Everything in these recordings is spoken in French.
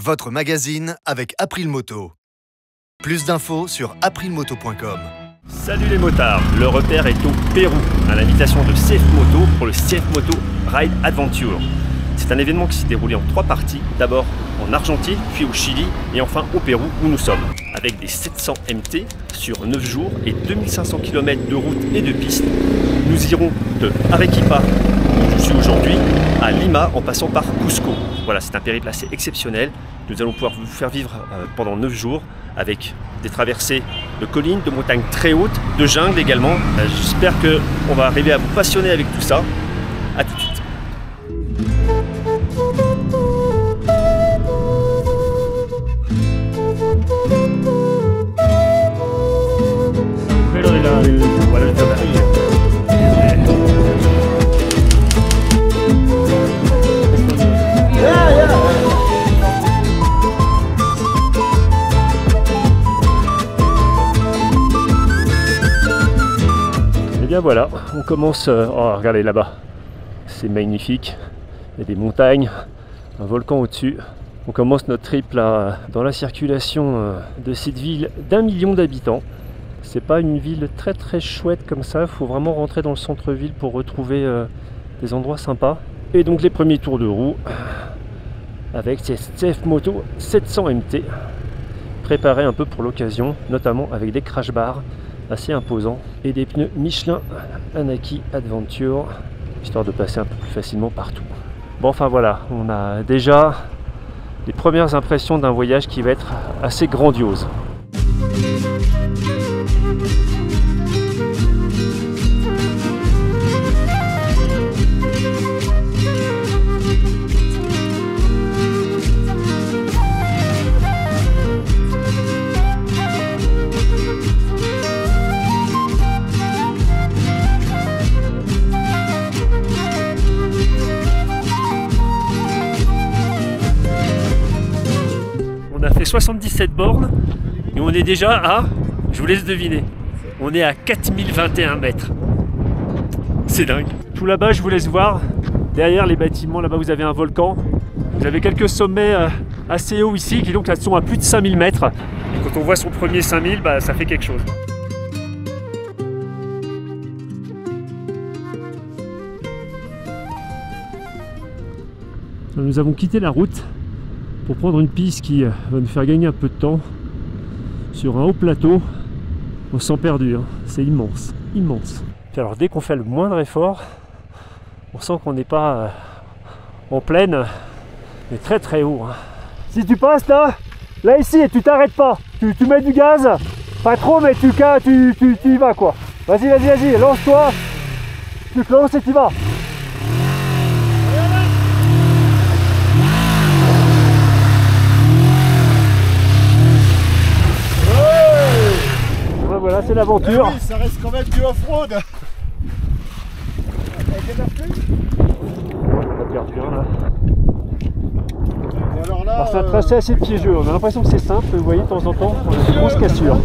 votre magazine avec April Moto. Plus d'infos sur aprilmoto.com. Salut les motards, le repère est au Pérou, à l'invitation de Safe Moto pour le Safe Moto Ride Adventure. C'est un événement qui s'est déroulé en 3 parties, d'abord en Argentine, puis au Chili et enfin au Pérou où nous sommes. Avec des 700 MT sur 9 jours et 2500 km de route et de piste, nous irons de Arequipa, où je suis aujourd'hui, à Lima en passant par Cusco. Voilà, c'est un périple assez exceptionnel. Nous allons pouvoir vous faire vivre pendant 9 jours avec des traversées de collines, de montagnes très hautes, de jungle également. J'espère qu'on va arriver à vous passionner avec tout ça. A tout de suite. Et bien voilà, on commence. Oh, regardez là-bas, c'est magnifique. Il y a des montagnes, un volcan au-dessus. On commence notre trip là dans la circulation de cette ville d'1 million d'habitants. C'est pas une ville très chouette comme ça, il faut vraiment rentrer dans le centre-ville pour retrouver des endroits sympas. Et donc les premiers tours de roue avec ces Safe Moto 700 MT préparés un peu pour l'occasion, notamment avec des crash bars assez imposants et des pneus Michelin Anaki Adventure, histoire de passer un peu plus facilement partout. Bon, enfin voilà, on a déjà les premières impressions d'un voyage qui va être assez grandiose. On a fait 77 bornes et on est déjà à, je vous laisse deviner, on est à 4021 mètres. C'est dingue. Tout là-bas, je vous laisse voir, derrière les bâtiments, là-bas vous avez un volcan. Vous avez quelques sommets assez hauts ici qui donc là sont à plus de 5000 mètres. Et quand on voit son premier 5000, bah, ça fait quelque chose. Nous avons quitté la route pour prendre une piste qui va nous faire gagner un peu de temps sur un haut plateau. On se sent perdu, hein. C'est immense, immense. Puis alors dès qu'on fait le moindre effort, on sent qu'on n'est pas en plaine, mais très haut, hein. Si tu passes là ici et tu t'arrêtes pas, tu mets du gaz, pas trop mais tu y vas quoi. Vas-y, lance-toi, tu te lances et tu vas. Voilà, c'est l'aventure. Oui, ça reste quand même du off-road. Alors c'est un tracé assez piégeux, on a l'impression que c'est simple, vous voyez de temps en temps, on a une grosse cassure.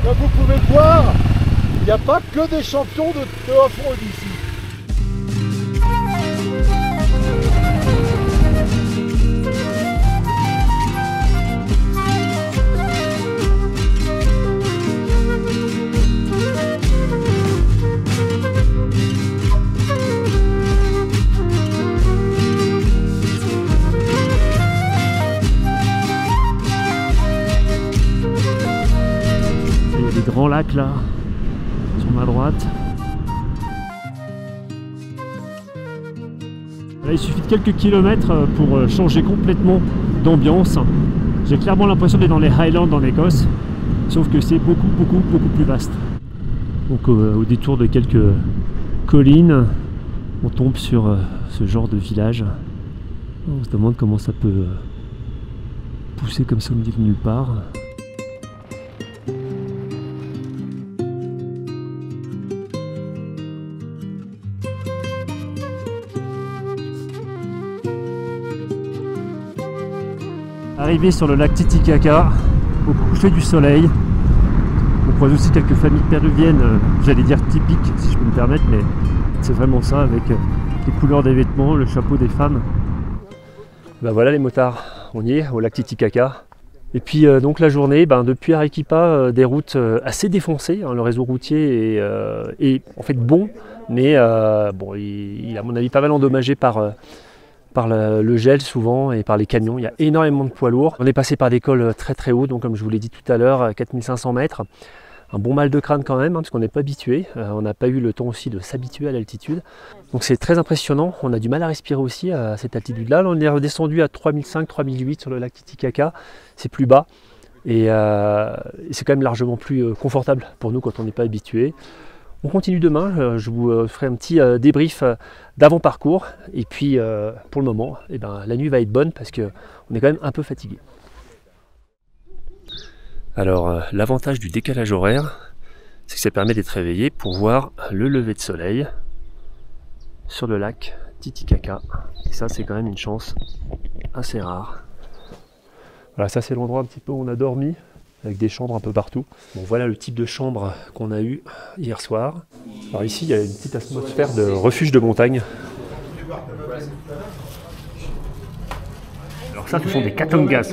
Comme vous pouvez le voir, il n'y a pas que des champions de off-road ici. Grand lac là, sur ma droite. Là, il suffit de quelques kilomètres pour changer complètement d'ambiance. J'ai clairement l'impression d'être dans les Highlands en Écosse, sauf que c'est beaucoup plus vaste. Donc au détour de quelques collines, on tombe sur ce genre de village. On se demande comment ça peut pousser comme ça au milieu de nulle part. Arrivé sur le lac Titicaca, au coucher du soleil. On croise aussi quelques familles péruviennes, j'allais dire typiques si je peux me permettre, mais c'est vraiment ça, avec les couleurs des vêtements, le chapeau des femmes. Ben voilà les motards, on y est, au lac Titicaca. Et puis donc la journée, depuis Arequipa, des routes assez défoncées, hein, le réseau routier est en fait bon, mais bon, il est à mon avis pas mal endommagé par le gel souvent et par les camions. Il y a énormément de poids lourds. On est passé par des cols très très hauts, donc comme je vous l'ai dit tout à l'heure, 4500 mètres. Un bon mal de crâne quand même, hein, parce qu'on n'est pas habitué. On n'a pas eu le temps aussi de s'habituer à l'altitude. Donc c'est très impressionnant. On a du mal à respirer aussi à cette altitude-là. Là, on est redescendu à 3005-3008 sur le lac Titicaca. C'est plus bas. Et c'est quand même largement plus confortable pour nous quand on n'est pas habitué. On continue demain. Je vous ferai un petit débrief d'avant-parcours. Et puis pour le moment, la nuit va être bonne parce qu'on est quand même un peu fatigué. Alors l'avantage du décalage horaire, c'est que ça permet d'être réveillé pour voir le lever de soleil sur le lac Titicaca. Et ça c'est quand même une chance assez rare. Voilà, ça c'est l'endroit un petit peu où on a dormi, avec des chambres un peu partout. Bon, voilà le type de chambre qu'on a eu hier soir. Alors ici il y a une petite atmosphère de refuge de montagne. Alors ça ce sont des katongas.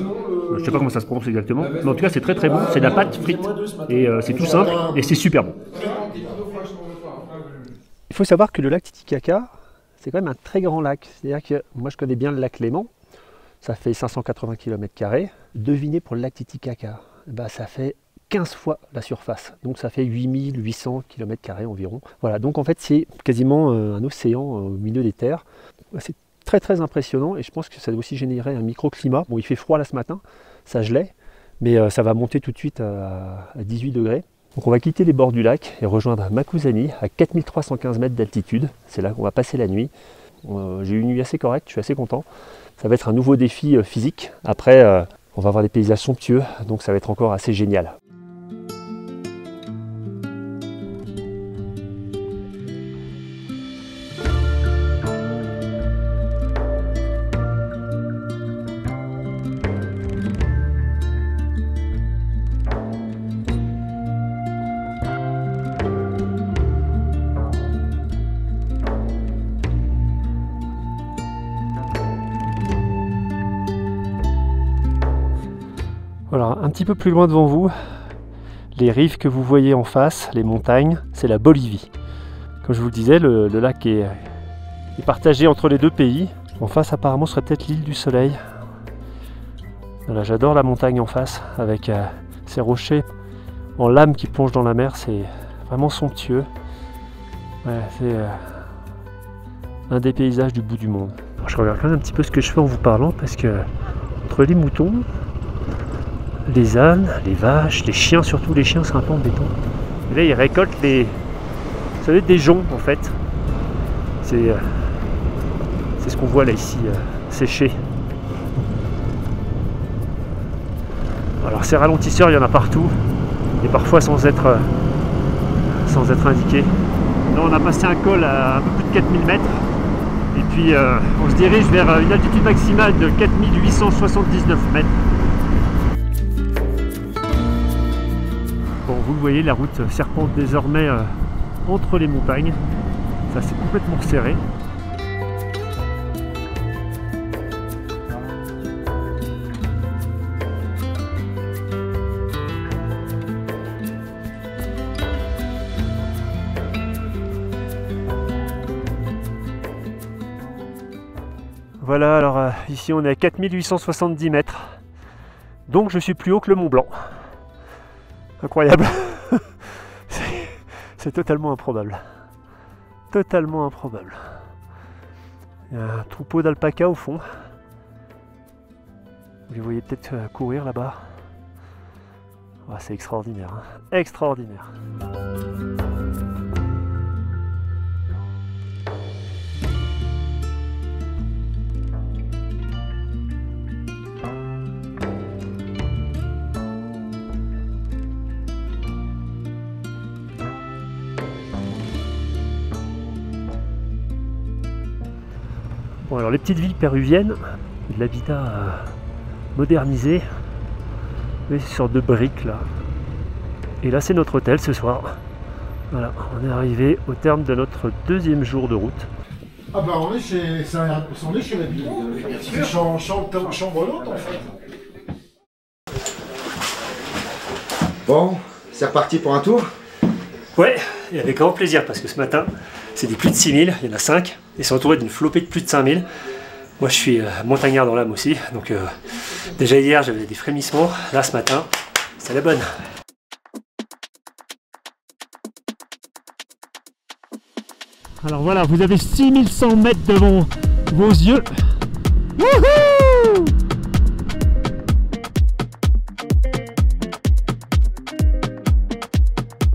Je ne sais pas comment ça se prononce exactement, mais en tout cas c'est très très bon, c'est de la pâte frite et c'est tout simple et c'est super bon. Il faut savoir que le lac Titicaca, c'est quand même un très grand lac. C'est-à-dire que moi je connais bien le lac Léman, ça fait 580 km². Devinez pour le lac Titicaca, ça fait 15 fois la surface, donc ça fait 8800 km² environ. Voilà, donc en fait c'est quasiment un océan au milieu des terres. C'est très très impressionnant et je pense que ça doit aussi générer un microclimat. Bon, il fait froid là ce matin, ça gelait, mais ça va monter tout de suite à 18 degrés. Donc on va quitter les bords du lac et rejoindre Makuzani à 4315 mètres d'altitude. C'est là qu'on va passer la nuit. J'ai eu une nuit assez correcte, je suis assez content. Ça va être un nouveau défi physique. Après, on va avoir des paysages somptueux, donc ça va être encore assez génial. Voilà, un petit peu plus loin devant vous, les rives que vous voyez en face, les montagnes, c'est la Bolivie. Comme je vous le disais, le lac est partagé entre les deux pays. En face, apparemment, ce serait peut-être l'île du Soleil. Voilà, j'adore la montagne en face, avec ces rochers en lame qui plongent dans la mer, c'est vraiment somptueux. Ouais, c'est un des paysages du bout du monde. Alors, je regarde quand même un petit peu ce que je fais en vous parlant, parce que entre les moutons, les ânes, les vaches, les chiens, surtout les chiens, c'est un peu embêtant. Et là, ils récoltent vous savez, des joncs en fait. C'est ce qu'on voit là ici, séché. Alors ces ralentisseurs, il y en a partout, et parfois sans être indiqué. Là, on a passé un col à un peu plus de 4000 mètres, et puis on se dirige vers une altitude maximale de 4879 mètres. Bon, vous le voyez, la route serpente désormais entre les montagnes. Ça c'est complètement resserré. Voilà, alors ici on est à 4870 mètres. Donc je suis plus haut que le Mont Blanc. Incroyable. C'est totalement improbable. Totalement improbable. Il y a un troupeau d'alpacas au fond. Vous les voyez peut-être courir là-bas. Oh, c'est extraordinaire. Hein. Extraordinaire. Bon, alors les petites villes péruviennes, de l'habitat modernisé, vous voyez, ces sortes de briques là. Et là c'est notre hôtel ce soir. Voilà, on est arrivé au terme de notre deuxième jour de route. Ah bah on est chez la ville. C'est chambre l'autre en fait. Bon, c'est reparti pour un tour. Ouais, et avec grand plaisir parce que ce matin, c'est des plus de 6000, il y en a 5, et c'est entouré d'une flopée de plus de 5000. Moi je suis montagnard dans l'âme aussi, donc déjà hier j'avais des frémissements, là ce matin, c'est la bonne. Alors voilà, vous avez 6100 mètres devant vos yeux. Wouhou!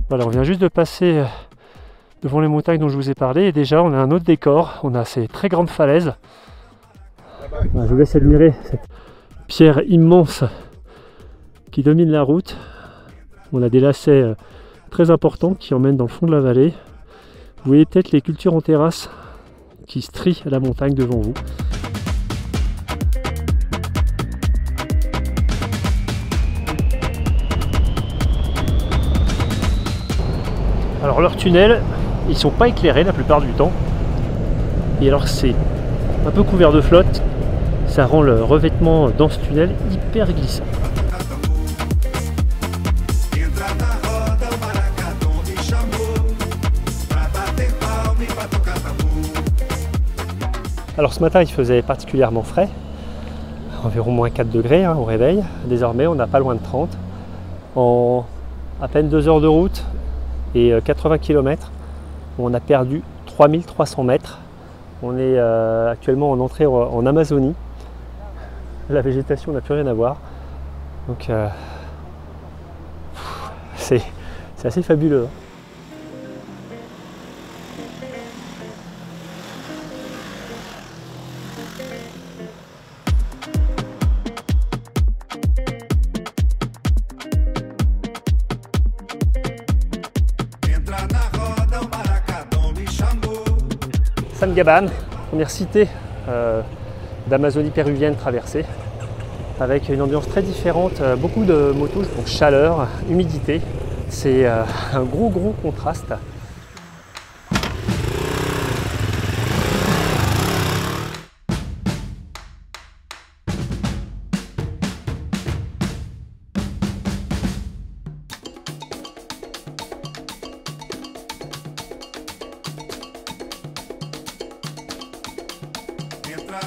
Voilà, on vient juste de passer devant les montagnes dont je vous ai parlé et déjà on a un autre décor, on a ces très grandes falaises. Voilà, je vous laisse admirer cette pierre immense qui domine la route. On a des lacets très importants qui emmènent dans le fond de la vallée. Vous voyez peut-être les cultures en terrasse qui strient la montagne devant vous. Alors leurs tunnels, ils sont pas éclairés la plupart du temps. Et alors c'est un peu couvert de flotte, ça rend le revêtement dans ce tunnel hyper glissant. Alors ce matin il faisait particulièrement frais, environ moins 4 degrés au réveil. Désormais on n'a pas loin de 30. En à peine 2 heures de route et 80 km, on a perdu 3300 mètres. On est actuellement en entrée en Amazonie. La végétation n'a plus rien à voir. Donc c'est assez fabuleux. San Gaban, première cité d'Amazonie péruvienne traversée, avec une ambiance très différente, beaucoup de motos, donc chaleur, humidité, c'est un gros contraste.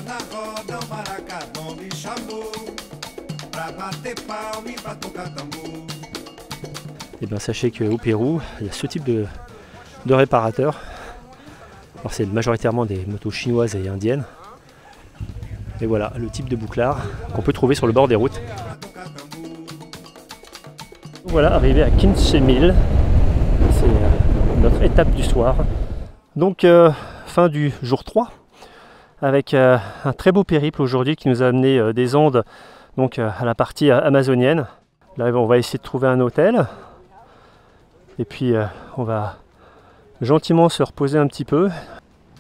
Na roda o maracadão me chamou pra bater palma e pra tocar tambour. Et bien sachez qu'au Pérou, il y a ce type de réparateurs. Alors c'est majoritairement des motos chinoises et indiennes. Et voilà le type de bouclard qu'on peut trouver sur le bord des routes. Voilà, arrivé à 15.000, c'est notre étape du soir. Donc fin du jour 3. Avec un très beau périple aujourd'hui qui nous a amené des Andes donc à la partie amazonienne. Là on va essayer de trouver un hôtel et puis on va gentiment se reposer un petit peu.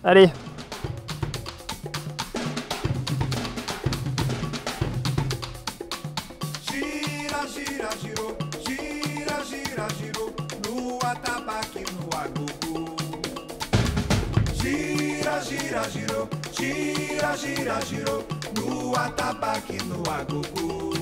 Allez! Gira, gira, girou, gira, gira, girou, no atabaque, no agogo. Gira, gira, girou. Gira, gira, girou, no atabaque, no agogo.